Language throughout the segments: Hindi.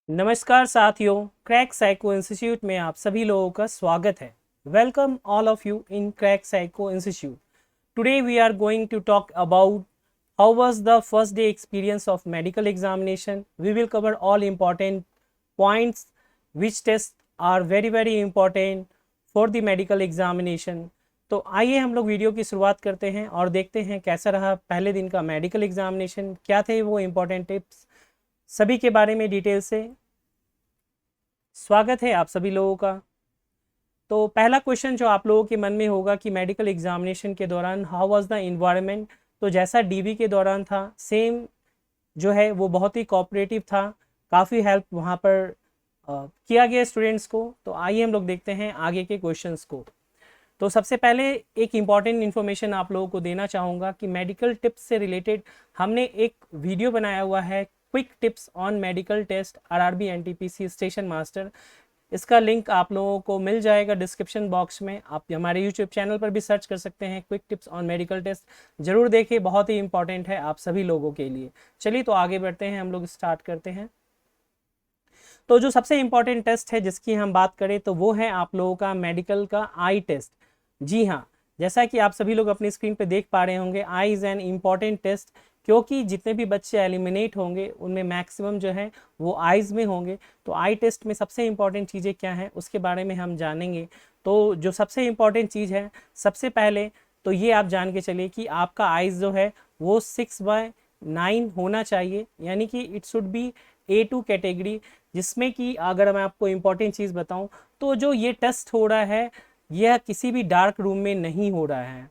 नमस्कार साथियों, क्रैक साइको इंस्टीट्यूट में आप सभी लोगों का स्वागत है। Welcome all of you in Crack Psycho Institute. Today we are going to talk about how was the first day experience of medical examination. We will cover all important points which test are very very important for the medical examination. तो आइए हम लोग वीडियो की शुरुआत करते हैं और देखते हैं कैसा रहा पहले दिन का मेडिकल एग्जामिनेशन, क्या थे वो इम्पोर्टेंट टिप्स, सभी के बारे में डिटेल से स्वागत है आप सभी लोगों का। तो पहला क्वेश्चन जो आप लोगों के मन में होगा कि मेडिकल एग्जामिनेशन के दौरान हाउ वाज द इन्वायरमेंट। तो जैसा डीवी के दौरान था सेम जो है वो बहुत ही कोऑपरेटिव था, काफ़ी हेल्प वहाँ पर किया गया स्टूडेंट्स को। तो आइए हम लोग देखते हैं आगे के क्वेश्चंस को। तो सबसे पहले एक इम्पॉर्टेंट इन्फॉर्मेशन आप लोगों को देना चाहूँगा कि मेडिकल टिप्स से रिलेटेड हमने एक वीडियो बनाया हुआ है, quick tips on medical test RRB NTPC station master. इसका लिंक आप लोगों को मिल जाएगा डिस्क्रिप्शन बॉक्स में। आप हमारे यूट्यूब चैनल पर भी सर्च कर सकते हैं, quick tips on medical test. जरूर देखिए, बहुत ही इंपॉर्टेंट है आप सभी लोगों के लिए। चलिए तो आगे बढ़ते हैं, हम लोग स्टार्ट करते हैं। तो जो सबसे इम्पॉर्टेंट टेस्ट है जिसकी हम बात करें तो वो है आप लोगों का मेडिकल का आई टेस्ट। जी हाँ, जैसा कि आप सभी लोग अपनी स्क्रीन पे देख पा रहे होंगे, I is an important test, क्योंकि जितने भी बच्चे एलिमिनेट होंगे उनमें मैक्सिमम जो है वो आइज़ में होंगे। तो आई टेस्ट में सबसे इम्पॉर्टेंट चीज़ें क्या हैं उसके बारे में हम जानेंगे। तो जो सबसे इम्पॉर्टेंट चीज़ है, सबसे पहले तो ये आप जान के चलिए कि आपका आइज़ जो है वो 6/9 होना चाहिए, यानी कि it should be A2 category. जिसमें कि अगर मैं आपको इम्पॉर्टेंट चीज़ बताऊं तो जो ये टेस्ट हो रहा है यह किसी भी डार्क रूम में नहीं हो रहा है।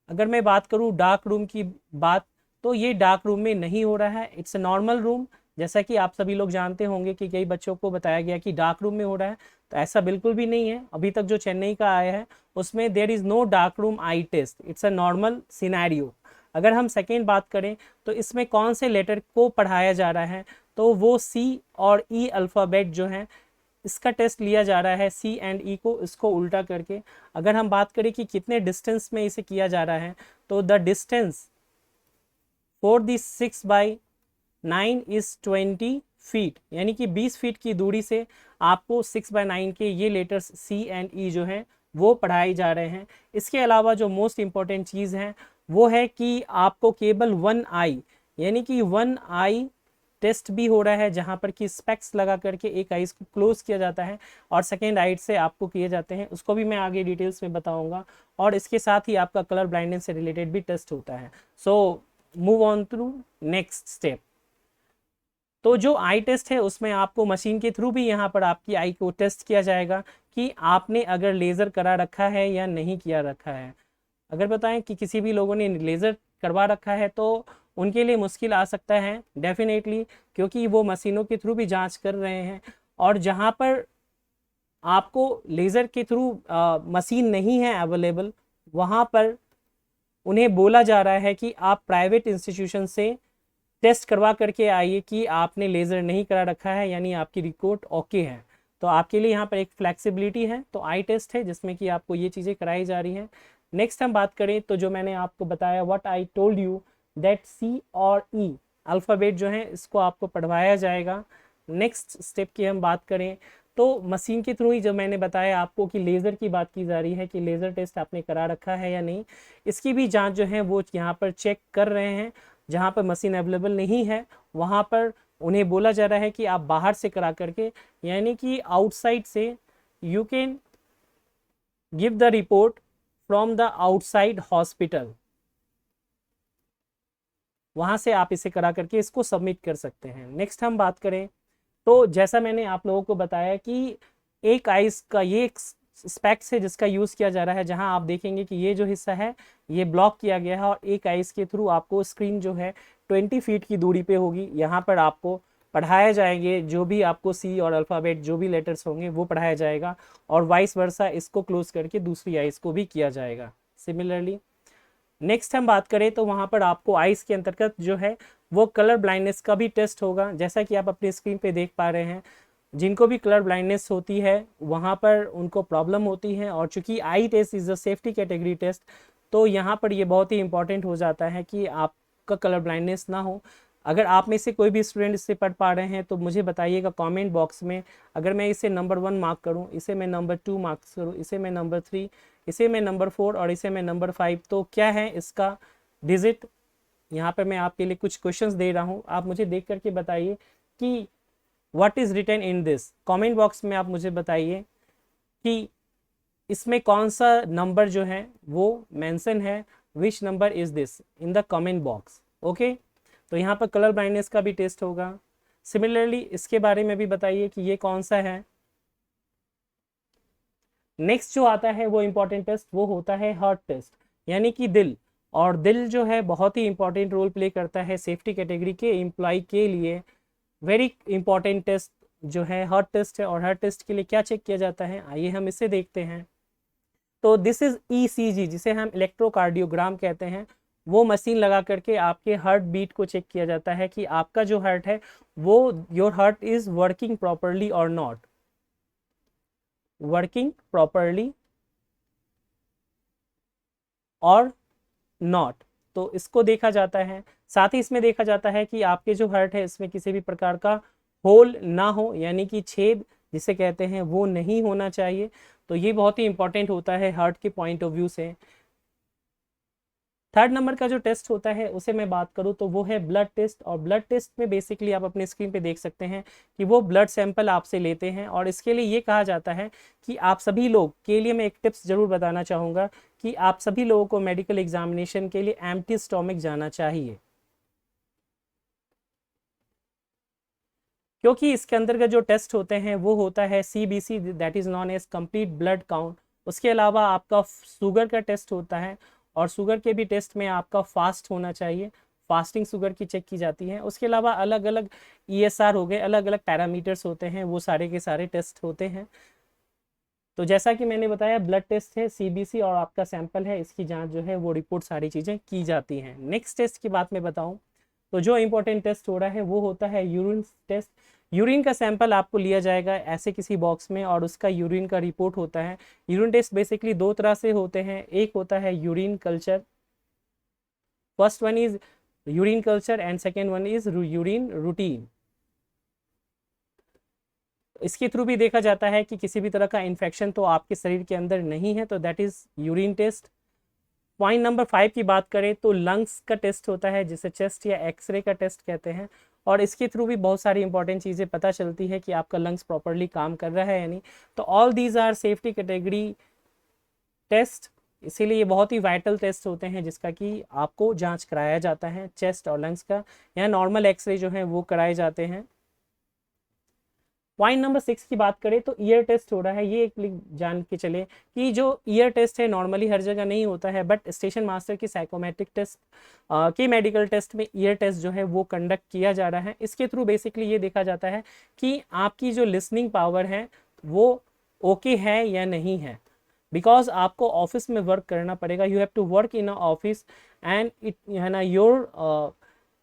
अगर मैं बात करूं डार्क रूम की बात, तो ये डार्क रूम में नहीं हो रहा है, इट्स अ नॉर्मल रूम। जैसा कि आप सभी लोग जानते होंगे कि कई बच्चों को बताया गया कि डार्क रूम में हो रहा है, तो ऐसा बिल्कुल भी नहीं है। अभी तक जो चेन्नई का आया है उसमें there is no dark room eye test, it's a normal scenario. अगर हम सेकेंड बात करें तो इसमें कौन से लेटर को पढ़ाया जा रहा है, तो वो सी और ई अल्फ़ाबेट जो है इसका टेस्ट लिया जा रहा है, सी एंड ई को इसको उल्टा करके। अगर हम बात करें कि कितने डिस्टेंस में इसे किया जा रहा है, तो the distance for the 6/9 is 20 feet, यानी कि 20 फीट की दूरी से आपको 6/9 के ये लेटर्स सी एंड ई जो हैं वो पढ़ाए जा रहे हैं। इसके अलावा जो मोस्ट इम्पॉर्टेंट चीज़ है वो है कि आपको केवल वन आई, यानी कि वन आई टेस्ट भी हो रहा है, जहां पर कि स्पेक्स लगा करके एक आइज को क्लोज किया जाता है और सेकेंड आइज से आपको किए जाते हैं, उसको भी मैं आगे डिटेल्स में बताऊंगा। और इसके साथ ही आपका कलर ब्लाइंडनेस से रिलेटेड भी टेस्ट होता है। So move on to next step. तो जो आई टेस्ट है उसमें आपको मशीन के थ्रू भी यहाँ पर आपकी आई को टेस्ट किया जाएगा कि आपने अगर लेज़र करा रखा है या नहीं किया रखा है। अगर बताएं कि किसी भी लोगों ने लेज़र करवा रखा है तो उनके लिए मुश्किल आ सकता है डेफिनेटली, क्योंकि वो मशीनों के थ्रू भी जांच कर रहे हैं। और जहां पर आपको लेज़र के थ्रू मशीन नहीं है अवेलेबल, वहां पर उन्हें बोला जा रहा है कि आप प्राइवेट इंस्टीट्यूशन से टेस्ट करवा करके आइए कि आपने लेज़र नहीं करा रखा है, यानी आपकी रिपोर्ट ओके है। तो आपके लिए यहाँ पर एक फ्लेक्सिबिलिटी है। तो आई टेस्ट है जिसमें कि आपको ये चीज़ें कराई जा रही हैं। नेक्स्ट हम बात करें तो जो मैंने आपको बताया, what I told you that C और ई अल्फ़ाबेट जो है इसको आपको पढ़वाया जाएगा। नेक्स्ट स्टेप की हम बात करें तो मशीन के थ्रू ही जो मैंने बताया आपको कि लेज़र की बात की जा रही है कि लेज़र टेस्ट आपने करा रखा है या नहीं, इसकी भी जांच जो है वो यहाँ पर चेक कर रहे हैं। जहाँ पर मशीन अवेलेबल नहीं है वहाँ पर उन्हें बोला जा रहा है कि आप बाहर से करा करके, यानी कि आउटसाइड से you can give the report from the outside hospital, वहाँ से आप इसे करा करके इसको सबमिट कर सकते हैं। नेक्स्ट हम बात करें तो जैसा मैंने आप लोगों को बताया कि एक आइस का ये एक स्पेक्स है जिसका यूज़ किया जा रहा है, जहां आप देखेंगे कि ये जो हिस्सा है ये ब्लॉक किया गया है और एक आइस के थ्रू आपको स्क्रीन जो है 20 फीट की दूरी पे होगी। यहाँ पर आपको पढ़ाया जाएंगे जो भी आपको सी और अल्फ़ाबेट जो भी लेटर्स होंगे वो पढ़ाया जाएगा, और वाइस वर्सा इसको क्लोज करके दूसरी आइस को भी किया जाएगा सिमिलरली। नेक्स्ट हम बात करें तो वहाँ पर आपको आइस के अंतर्गत जो है वो कलर ब्लाइंडनेस का भी टेस्ट होगा। जैसा कि आप अपनी स्क्रीन पे देख पा रहे हैं, जिनको भी कलर ब्लाइंडनेस होती है वहाँ पर उनको प्रॉब्लम होती है, और चूंकि eye test is a safety category test, तो यहाँ पर ये बहुत ही इंपॉर्टेंट हो जाता है कि आपका कलर ब्लाइंडनेस ना हो। अगर आप में से कोई भी स्टूडेंट इससे पढ़ पा रहे हैं तो मुझे बताइएगा कमेंट बॉक्स में। अगर मैं इसे नंबर 1 मार्क करूं, इसे मैं नंबर 2 मार्क्स करूं, इसे मैं नंबर 3, इसे मैं नंबर 4 और इसे मैं नंबर 5, तो क्या है इसका डिजिट? यहाँ पर मैं आपके लिए कुछ क्वेश्चंस दे रहा हूँ, आप मुझे देख करके बताइए कि what is written in this. Comment box में आप मुझे बताइए कि इसमें कौन सा नंबर जो है वो मेंशन है, which number is this in the comment box. Okay, तो यहाँ पर कलर ब्लाइंडनेस का भी टेस्ट होगा। सिमिलरली इसके बारे में भी बताइए कि ये कौन सा है। नेक्स्ट जो आता है वो इंपॉर्टेंट टेस्ट, वो होता है हार्ट टेस्ट, यानी कि दिल। और दिल जो है बहुत ही इंपॉर्टेंट रोल प्ले करता है सेफ्टी कैटेगरी के एम्प्लॉय के लिए। वेरी इंपॉर्टेंट टेस्ट जो है हार्ट टेस्ट है। और हार्ट टेस्ट के लिए क्या चेक किया जाता है, आइए हम इसे देखते हैं। तो दिस इज ईसीजी, जिसे हम इलेक्ट्रोकार्डियोग्राम कहते हैं। वो मशीन लगा करके आपके हार्ट बीट को चेक किया जाता है कि आपका जो हार्ट है वो, your heart is working properly और नॉट, वर्किंग प्रॉपरली और नॉट। तो इसको देखा जाता है। साथ ही इसमें देखा जाता है कि आपके जो हार्ट है इसमें किसी भी प्रकार का होल ना हो, यानी कि छेद जिसे कहते हैं वो नहीं होना चाहिए। तो ये बहुत ही इंपॉर्टेंट होता है हार्ट के पॉइंट ऑफ व्यू से। थर्ड नंबर का जो टेस्ट होता है उसे मैं बात करूं तो वो है ब्लड टेस्ट। और ब्लड टेस्ट में बेसिकली आप अपने स्क्रीन पे देख सकते हैं कि वो ब्लड सैंपल आपसे लेते हैं। और इसके लिए ये कहा जाता है कि आप सभी लोग के लिए मैं एक टिप्स जरूर बताना चाहूँगा कि आप सभी लोगों को मेडिकल एग्जामिनेशन के लिए एम्प्टी स्टोमक जाना चाहिए, क्योंकि इसके अंतर्गत जो टेस्ट होते हैं वो होता है CBC, that is known as complete blood count. उसके अलावा आपका शुगर का टेस्ट होता है, और शुगर के भी टेस्ट में आपका फास्ट होना चाहिए, फास्टिंग शुगर की चेक की जाती है। उसके अलावा अलग अलग ESR हो गए, अलग अलग पैरामीटर्स होते हैं, वो सारे के सारे टेस्ट होते हैं। तो जैसा कि मैंने बताया ब्लड टेस्ट है, CBC और आपका सैंपल है, इसकी जांच जो है वो रिपोर्ट सारी चीज़ें की जाती हैं। नेक्स्ट टेस्ट की बात मैं बताऊं तो जो इंपॉर्टेंट टेस्ट हो रहा है वो होता है यूरिन टेस्ट। यूरिन का सैंपल आपको लिया जाएगा ऐसे किसी बॉक्स में और उसका यूरिन का रिपोर्ट होता है। यूरिन टेस्ट बेसिकली दो तरह से होते हैं, एक होता है urine culture, first one is urine culture and second one is urine routine. इसके थ्रू भी देखा जाता है कि किसी भी तरह का इन्फेक्शन तो आपके शरीर के अंदर नहीं है, तो that is urine test. Point number 5 की बात करें तो लंग्स का टेस्ट होता है, जिसे चेस्ट या एक्सरे का टेस्ट कहते हैं। और इसके थ्रू भी बहुत सारी इंपॉर्टेंट चीज़ें पता चलती है कि आपका लंग्स प्रॉपरली काम कर रहा है या नहीं। तो all these are safety category test, इसीलिए ये बहुत ही वाइटल टेस्ट होते हैं जिसका कि आपको जांच कराया जाता है चेस्ट और लंग्स का। यहाँ नॉर्मल एक्सरे जो है वो कराए जाते हैं। पॉइंट नंबर 6 की बात करें तो ईयर टेस्ट हो रहा है। ये एक जान के चले कि जो ईयर टेस्ट है नॉर्मली हर जगह नहीं होता है, बट स्टेशन मास्टर की साइकोमेट्रिक टेस्ट के मेडिकल टेस्ट में ईयर टेस्ट जो है वो कंडक्ट किया जा रहा है। इसके थ्रू बेसिकली ये देखा जाता है कि आपकी जो लिसनिंग पावर है वो ओके है या नहीं है, बिकॉज आपको ऑफिस में वर्क करना पड़ेगा, you have to work in a office and it है ना, your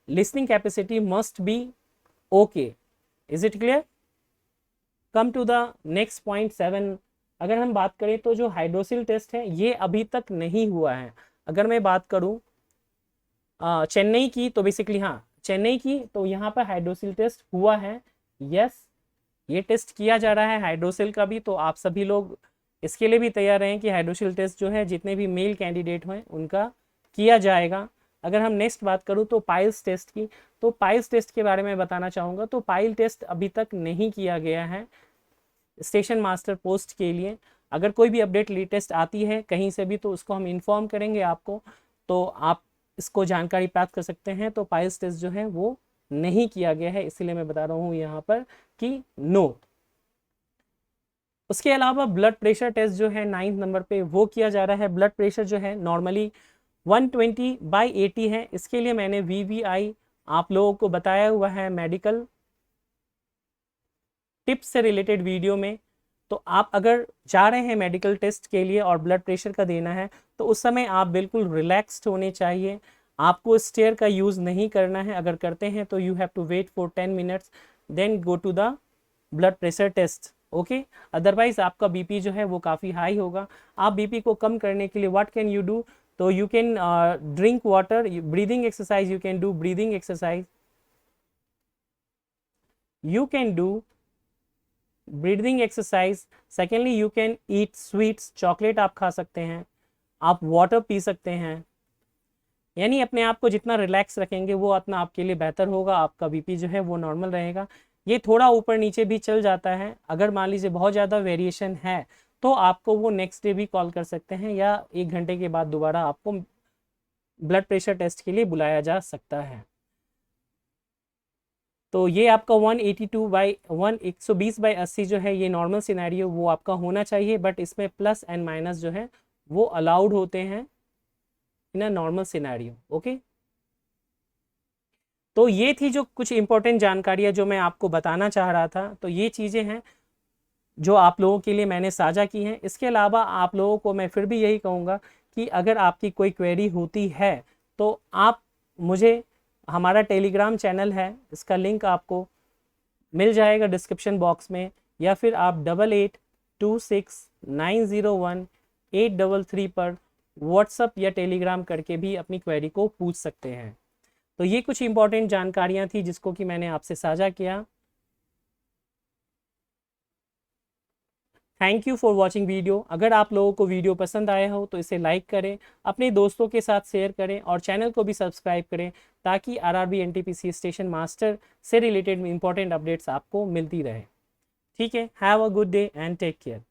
listening capacity must be okay. Is it clear? Come to the next point 7। अगर हम बात करें तो जो हाइड्रोसिल टेस्ट है ये अभी तक नहीं हुआ है। अगर मैं बात करूं चेन्नई की, तो बेसिकली हाँ चेन्नई की, तो यहाँ पर हाइड्रोसिल टेस्ट हुआ है। यस, ये टेस्ट किया जा रहा है हाइड्रोसिल का भी। तो आप सभी लोग इसके लिए भी तैयार रहें कि हाइड्रोसिल टेस्ट जो है जितने भी मेल कैंडिडेट हैं उनका किया जाएगा। अगर हम नेक्स्ट बात करूँ तो पाइल्स टेस्ट की, तो पाइल्स टेस्ट के बारे में बताना चाहूँगा। तो पाइल टेस्ट अभी तक नहीं किया गया है स्टेशन मास्टर पोस्ट के लिए। अगर कोई भी अपडेट लेटेस्ट आती है कहीं से भी तो उसको हम इन्फॉर्म करेंगे आपको, तो आप इसको जानकारी प्राप्त कर सकते हैं। तो पाइल्स टेस्ट जो है वो नहीं किया गया है, इसीलिए मैं बता रहा हूँ यहाँ पर कि नो। उसके अलावा ब्लड प्रेशर टेस्ट जो है 9th नंबर पे वो किया जा रहा है। ब्लड प्रेशर जो है नॉर्मली 120/80 है। इसके लिए मैंने VVI आप लोगों को बताया हुआ है मेडिकल टिप्स से रिलेटेड वीडियो में। तो आप अगर जा रहे हैं मेडिकल टेस्ट के लिए और ब्लड प्रेशर का देना है तो उस समय आप बिल्कुल रिलैक्स्ड होने चाहिए। आपको स्टेयर का यूज़ नहीं करना है, अगर करते हैं तो you have to wait for 10 minutes then go to the blood pressure test. Okay, otherwise आपका BP जो है वो काफ़ी हाई होगा। आप BP को कम करने के लिए व्हाट कैन यू डू, तो you can drink water, breathing exercise, you can do breathing exercise. you can do breathing exercise, secondly you can eat sweets, chocolate आप खा सकते हैं, आप वाटर पी सकते हैं, यानी अपने आप को जितना रिलैक्स रखेंगे वो उतना आपके लिए बेहतर होगा, आपका बीपी जो है वो नॉर्मल रहेगा। ये थोड़ा ऊपर नीचे भी चल जाता है, अगर मान लीजिए बहुत ज़्यादा वेरिएशन है तो आपको वो नेक्स्ट डे भी कॉल कर सकते हैं या 1 घंटे के बाद दोबारा आपको ब्लड प्रेशर टेस्ट के लिए बुलाया जा सकता है। तो ये आपका 120/80 जो है ये नॉर्मल सिनेरियो वो आपका होना चाहिए, बट इसमें प्लस एंड माइनस जो है वो अलाउड होते हैं इन अ नॉर्मल सिनेरियो। ओके, तो ये थी जो कुछ इंपॉर्टेंट जानकारियाँ जो मैं आपको बताना चाह रहा था। तो ये चीज़ें हैं जो आप लोगों के लिए मैंने साझा की हैं। इसके अलावा आप लोगों को मैं फिर भी यही कहूँगा कि अगर आपकी कोई क्वेरी होती है तो आप मुझे, हमारा टेलीग्राम चैनल है, इसका लिंक आपको मिल जाएगा डिस्क्रिप्शन बॉक्स में, या फिर आप 8826901833 पर व्हाट्सअप या टेलीग्राम करके भी अपनी क्वेरी को पूछ सकते हैं। तो ये कुछ इंपॉर्टेंट जानकारियाँ थी जिसको कि मैंने आपसे साझा किया। Thank you for watching video. अगर आप लोगों को वीडियो पसंद आया हो तो इसे लाइक करें, अपने दोस्तों के साथ शेयर करें और चैनल को भी सब्सक्राइब करें ताकि आरआरबी एनटीपीसी स्टेशन मास्टर से रिलेटेड इंपॉर्टेंट अपडेट्स आपको मिलती रहे। ठीक है, have a good day and take care.